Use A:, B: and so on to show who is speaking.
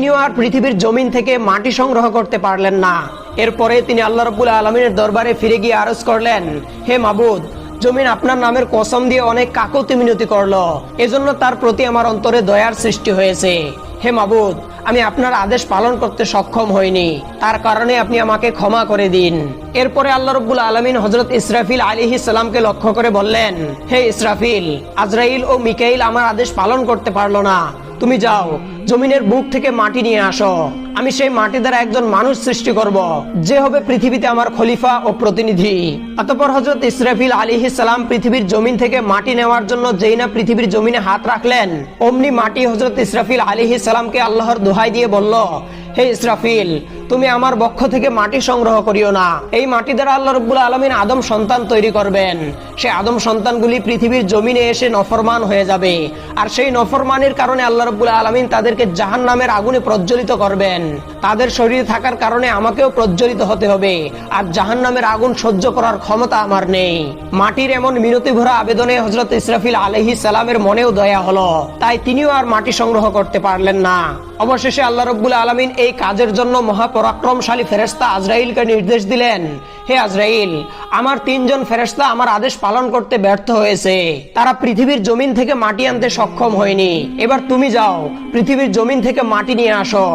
A: তিনিও আর পৃথিবীর জমিন থেকে মাটি সংগ্রহ করতে পারলেন না। এরপরে তিনি আল্লাহ রাব্বুল আলামিনের দরবারে ফিরে গিয়ে আরজ করলেন, হে মাবুদ, জমিন আপনার নামের কসম দিয়ে অনেক কাকুতি মিনতি করলো, এজন্য তার প্রতি আমার অন্তরে দয়ার সৃষ্টি হয়েছে। হে মাবুদ, আমি আপনার আদেশ পালন করতে সক্ষম হইনি, তার কারণে আপনি আমাকে ক্ষমা করে দিন। এরপরে আল্লাহ রাব্বুল আলামিন হযরত ইসরাফিল আলাইহিস সালামকে লক্ষ্য করে বললেন, হে ইসরাফিল, আজরাইল ও মিকাইল আমার আদেশ পালন করতে পারলো না, তুমি যাও জমিনের বুক থেকে মাটি নিয়ে আসো। আমি সেই মাটি দ্বারা একজন মানুষ সৃষ্টি করব, যে হবে পৃথিবীতে আমার খলিফা ও প্রতিনিধি। অতঃপর হযরত ইসরাফিল আলাইহিস সালাম পৃথিবীর জমিন থেকে মাটি নেওয়ার জন্য যেই না পৃথিবীর জমিনে হাত রাখলেন, অমনি মাটি হযরত ইসরাফিল আলাইহিস সালামকে আল্লাহর দোহাই দিয়ে বলল, হে ইসরাফিল, তুমি আমার বক্ষ থেকে মাটি সংগ্রহ করিও না। এই মাটি দ্বারা আল্লাহ রাব্বুল আলামিন আদম সন্তান তৈরি করবেন। সেই আদম সন্তানগুলি পৃথিবীর জমিনে এসে নফরমান হয়ে যাবে, আর সেই নফরমানের কারণে আল্লাহ রাব্বুল আলামিন তাদেরকে জাহান্নামের আগুনে প্রজ্বলিত করবেন। তাদের শরীরে থাকার কারণে আমাকেও প্রজ্বলিত হতে হবে, আর জাহান্নামের আগুন সহ্য করার ক্ষমতা আমার নেই। মাটির এমন মিনতি ভরা আবেদনে হযরত ইসরাফিল আলাইহিস সালামের মনেও দয়া হলো, তাই তিনিও আর মাটি সংগ্রহ করতে পারলেন না। অবশেষে আল্লাহ রাব্বুল আলামিন এই কাজের জন্য মহাপরাক্রমশালী ফেরেশতা আজরাইলকে নির্দেশ দিলেন, হে আজরাইল, আমার 3 জন ফেরেশতা আমার আদেশ পালন করতে ব্যর্থ হয়েছে, তারা পৃথিবীর জমিন থেকে মাটি আনতে সক্ষম হয়নি। এবার তুমি যাও পৃথিবীর জমিন থেকে মাটি নিয়ে আসো,